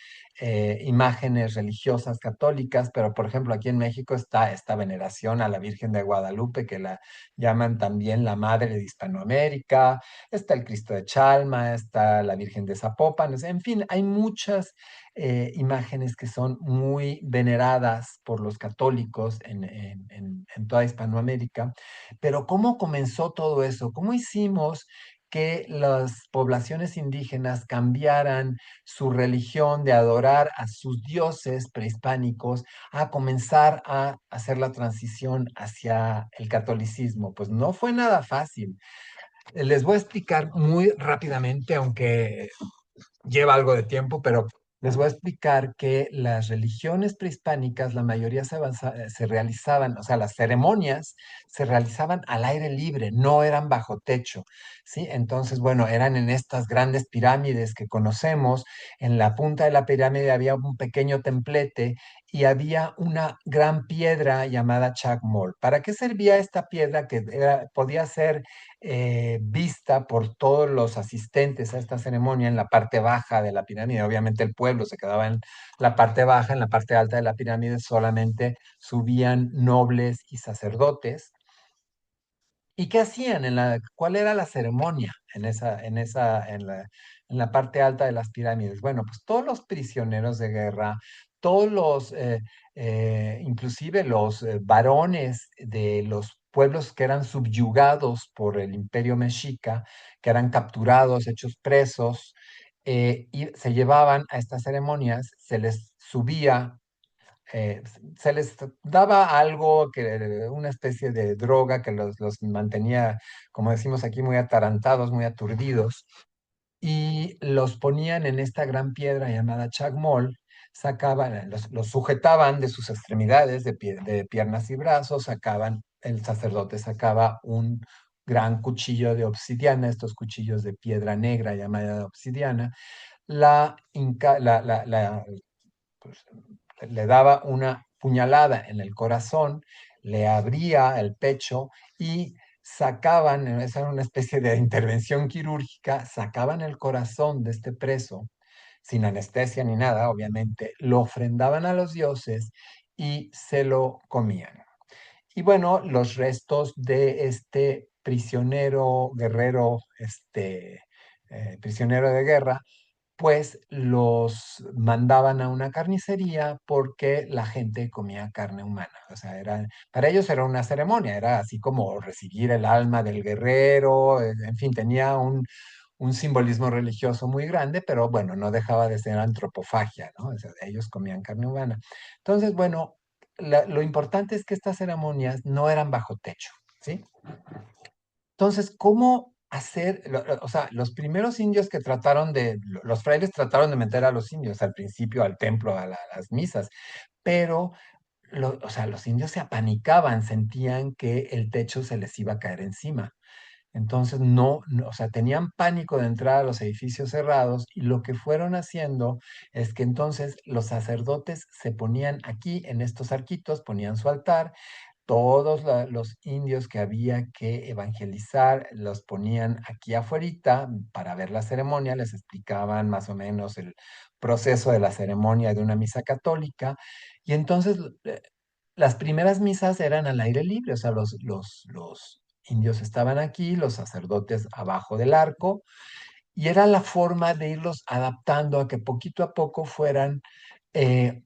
imágenes religiosas católicas, pero por ejemplo aquí en México está esta veneración a la Virgen de Guadalupe, que la llaman también la Madre de Hispanoamérica, está el Cristo de Chalma, está la Virgen de Zapopan, en fin, hay muchas imágenes que son muy veneradas por los católicos en toda Hispanoamérica. Pero ¿cómo comenzó todo eso? ¿Cómo hicimos que las poblaciones indígenas cambiaran su religión de adorar a sus dioses prehispánicos a comenzar a hacer la transición hacia el catolicismo? Pues no fue nada fácil. Les voy a explicar muy rápidamente, aunque lleva algo de tiempo, pero les voy a explicar que las religiones prehispánicas, la mayoría se realizaban, o sea, las ceremonias se realizaban al aire libre, no eran bajo techo, ¿sí? Entonces, bueno, eran en estas grandes pirámides que conocemos. En la punta de la pirámide había un pequeño templete y había una gran piedra llamada Chacmol. ¿Para qué servía esta piedra que podía ser vista por todos los asistentes a esta ceremonia en la parte baja de la pirámide? Obviamente el pueblo se quedaba en la parte baja, en la parte alta de la pirámide solamente subían nobles y sacerdotes. ¿Y qué hacían? ¿Cuál era la ceremonia en la parte alta de las pirámides? Bueno, pues todos los prisioneros de guerra, todos inclusive los varones de los pueblos que eran subyugados por el imperio mexica, que eran capturados, hechos presos, y se llevaban a estas ceremonias, se les subía, se les daba algo, una especie de droga que los mantenía, como decimos aquí, muy atarantados, muy aturdidos, y los ponían en esta gran piedra llamada Chagmol, los sujetaban de sus extremidades, de piernas y brazos, el sacerdote sacaba un gran cuchillo de obsidiana, estos cuchillos de piedra negra llamada obsidiana, la, inca- pues, le daba una puñalada en el corazón, le abría el pecho y sacaban, esa era una especie de intervención quirúrgica, sacaban el corazón de este preso, sin anestesia ni nada, obviamente, lo ofrendaban a los dioses y se lo comían. Y bueno, los restos de este prisionero guerrero, prisionero de guerra, pues los mandaban a una carnicería porque la gente comía carne humana. O sea, para ellos era una ceremonia, era así como recibir el alma del guerrero, en fin, tenía un simbolismo religioso muy grande, pero bueno, no dejaba de ser antropofagia, ¿no? O sea, ellos comían carne humana. Entonces, bueno, lo importante es que estas ceremonias no eran bajo techo, ¿sí? Entonces, ¿cómo hacer? O sea, los primeros indios los frailes trataron de meter a los indios al principio al templo, a las misas, pero, o sea, los indios se apanicaban, sentían que el techo se les iba a caer encima. Entonces, o sea, tenían pánico de entrar a los edificios cerrados y lo que fueron haciendo es que entonces los sacerdotes se ponían aquí en estos arquitos, ponían su altar, todos los indios que había que evangelizar los ponían aquí afuerita para ver la ceremonia, les explicaban más o menos el proceso de la ceremonia de una misa católica y entonces las primeras misas eran al aire libre, o sea, los indios estaban aquí, los sacerdotes abajo del arco y era la forma de irlos adaptando a que poquito a poco fueran eh,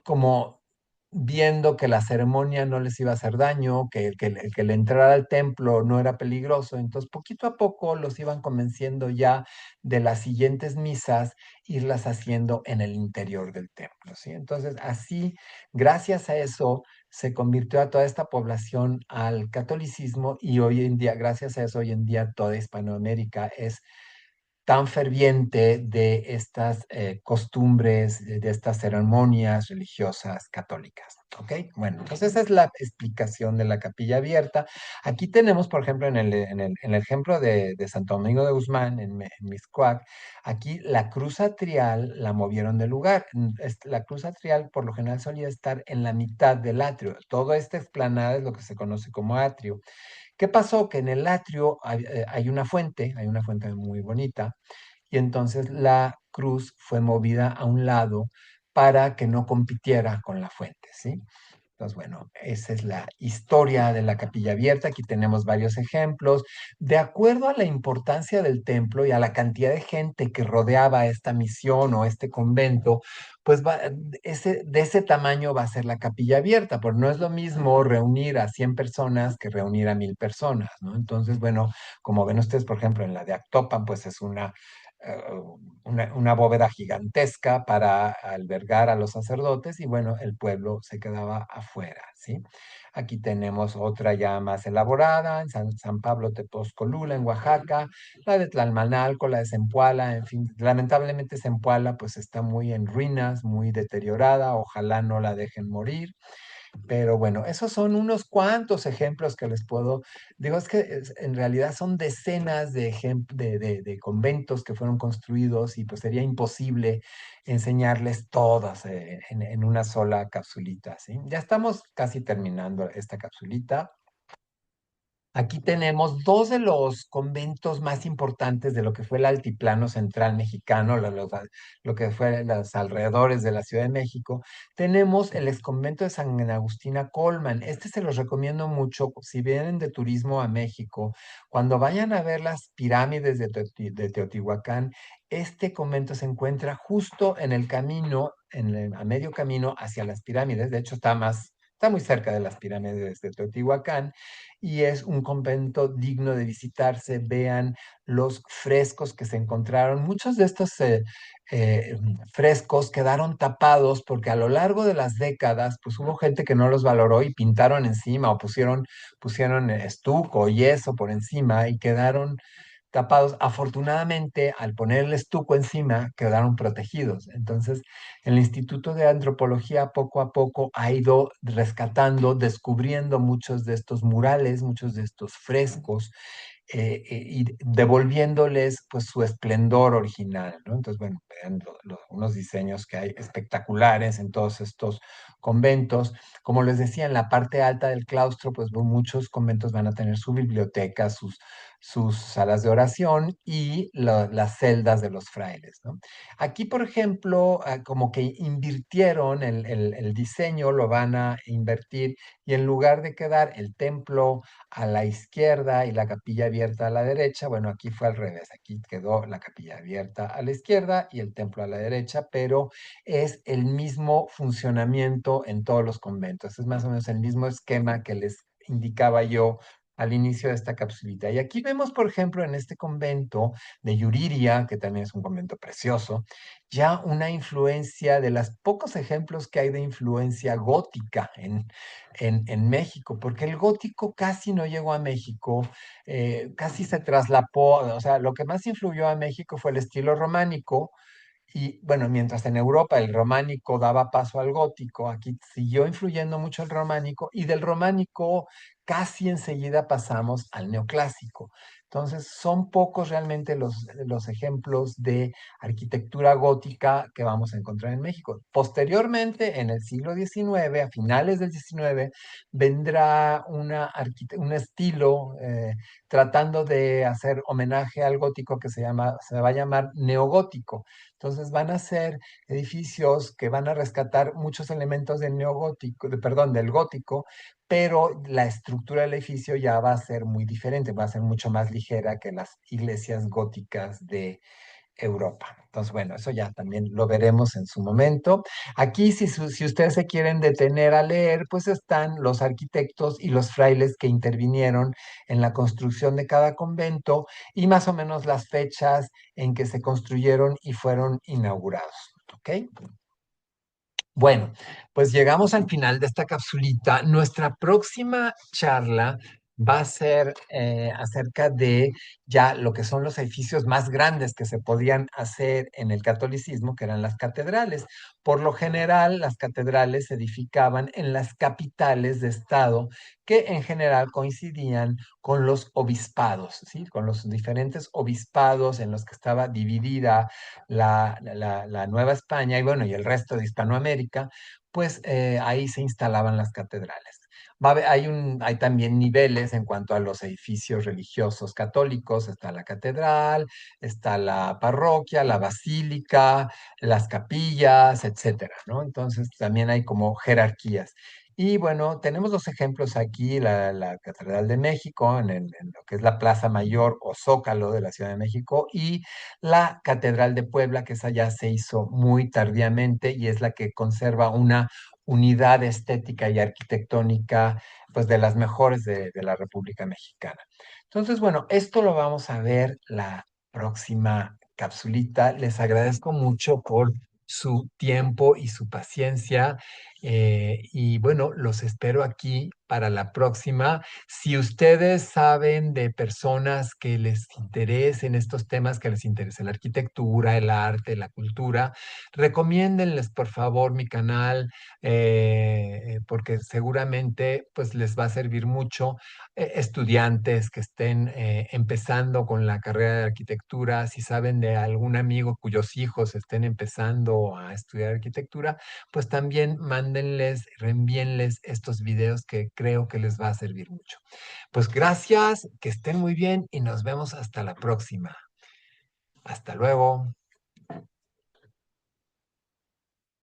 como viendo que la ceremonia no les iba a hacer daño, que el entrar al templo no era peligroso. Entonces, poquito a poco los iban convenciendo ya de las siguientes misas, irlas haciendo en el interior del templo, ¿sí? Entonces, así, gracias a eso, se convirtió a toda esta población al catolicismo y hoy en día, gracias a eso, hoy en día toda Hispanoamérica es tan ferviente de estas costumbres, de estas ceremonias religiosas católicas. ¿Ok? Bueno, entonces esa es la explicación de la capilla abierta. Aquí tenemos, por ejemplo, en el ejemplo de Santo Domingo de Guzmán, en Mixcoac, aquí la cruz atrial la movieron de lugar. La cruz atrial por lo general solía estar en la mitad del atrio. Toda esta explanada es lo que se conoce como atrio. ¿Qué pasó? Que en el atrio hay una fuente muy bonita, y entonces la cruz fue movida a un lado para que no compitiera con la fuente, ¿sí? Entonces, bueno, esa es la historia de la capilla abierta. Aquí tenemos varios ejemplos. De acuerdo a la importancia del templo y a la cantidad de gente que rodeaba esta misión o este convento, pues de ese tamaño va a ser la capilla abierta, porque no es lo mismo reunir a 100 personas que reunir a 1000 personas, ¿no? Entonces, bueno, como ven ustedes, por ejemplo, en la de Actopan, pues es eh, una bóveda gigantesca para albergar a los sacerdotes y bueno, el pueblo se quedaba afuera, ¿sí? Aquí tenemos otra ya más elaborada, en San Pablo Tepozcolula, en Oaxaca, la de Tlalmanalco, la de Zempoala, en fin, lamentablemente Zempoala pues está muy en ruinas, muy deteriorada, ojalá no la dejen morir. Pero bueno, esos son unos cuantos ejemplos que les puedo, digo, es que en realidad son decenas de conventos que fueron construidos y pues sería imposible enseñarles todas en una sola capsulita, ¿sí? Ya estamos casi terminando esta capsulita. Aquí tenemos dos de los conventos más importantes de lo que fue el altiplano central mexicano, lo que fue los alrededores de la Ciudad de México. Tenemos el exconvento de San Agustina Colman. Este se los recomiendo mucho si vienen de turismo a México. Cuando vayan a ver las pirámides de Teotihuacán, este convento se encuentra justo en el camino, a medio camino hacia las pirámides. De hecho, está muy cerca de las pirámides de Teotihuacán y es un convento digno de visitarse. Vean los frescos que se encontraron. Muchos de estos frescos quedaron tapados porque a lo largo de las décadas, pues hubo gente que no los valoró y pintaron encima o pusieron estuco, yeso por encima y quedaron tapados. Afortunadamente, al poner el estuco encima, quedaron protegidos. Entonces, el Instituto de Antropología poco a poco ha ido rescatando, descubriendo muchos de estos murales, muchos de estos frescos, y devolviéndoles pues su esplendor original, ¿no? Entonces, bueno, vean unos diseños que hay espectaculares en todos estos conventos. Como les decía, en la parte alta del claustro, pues muchos conventos van a tener su biblioteca, sus salas de oración y las celdas de los frailes, ¿no? Aquí, por ejemplo, como que invirtieron el diseño, lo van a invertir y en lugar de quedar el templo a la izquierda y la capilla abierta a la derecha, bueno, aquí fue al revés, aquí quedó la capilla abierta a la izquierda y el templo a la derecha, pero es el mismo funcionamiento en todos los conventos, es más o menos el mismo esquema que les indicaba yo al inicio de esta capsulita. Y aquí vemos, por ejemplo, en este convento de Yuriria, que también es un convento precioso, ya una influencia de los pocos ejemplos que hay de influencia gótica en México, porque el gótico casi no llegó a México, casi se traslapó, o sea, lo que más influyó a México fue el estilo románico, y bueno, mientras en Europa el románico daba paso al gótico, aquí siguió influyendo mucho el románico y del románico casi enseguida pasamos al neoclásico. Entonces, son pocos realmente los ejemplos de arquitectura gótica que vamos a encontrar en México. Posteriormente, en el siglo XIX, a finales del XIX, vendrá un estilo tratando de hacer homenaje al gótico que se va a llamar neogótico. Entonces van a ser edificios que van a rescatar muchos elementos del neogótico, perdón, del gótico, pero la estructura del edificio ya va a ser muy diferente, va a ser mucho más ligera que las iglesias góticas Europa. Entonces, bueno, eso ya también lo veremos en su momento. Aquí, si ustedes se quieren detener a leer, pues están los arquitectos y los frailes que intervinieron en la construcción de cada convento y más o menos las fechas en que se construyeron y fueron inaugurados. ¿Ok? Bueno, pues llegamos al final de esta capsulita. Nuestra próxima charla va a ser acerca de ya lo que son los edificios más grandes que se podían hacer en el catolicismo, que eran las catedrales. Por lo general, las catedrales se edificaban en las capitales de estado, que en general coincidían con los obispados, ¿sí? Con los diferentes obispados en los que estaba dividida la Nueva España y bueno, y el resto de Hispanoamérica, pues ahí se instalaban las catedrales. Hay también niveles en cuanto a los edificios religiosos católicos. Está la catedral, está la parroquia, la basílica, las capillas, etcétera, ¿no? Entonces también hay como jerarquías. Y bueno, tenemos dos ejemplos aquí, la Catedral de México, en lo que es la Plaza Mayor o Zócalo de la Ciudad de México, y la Catedral de Puebla, que esa ya se hizo muy tardíamente y es la que conserva una unidad estética y arquitectónica, pues de las mejores de la República Mexicana. Entonces, bueno, esto lo vamos a ver la próxima capsulita. Les agradezco mucho por su tiempo y su paciencia. Y bueno, los espero aquí para la próxima. Si ustedes saben de personas que les interesen estos temas, que les interese la arquitectura, el arte, la cultura, recomiéndenles por favor mi canal, porque seguramente pues les va a servir mucho. Estudiantes que estén empezando con la carrera de arquitectura, si saben de algún amigo cuyos hijos estén empezando a estudiar arquitectura, pues también mándenles, reenvíenles estos videos que creo que les va a servir mucho. Pues gracias, que estén muy bien y nos vemos hasta la próxima. Hasta luego.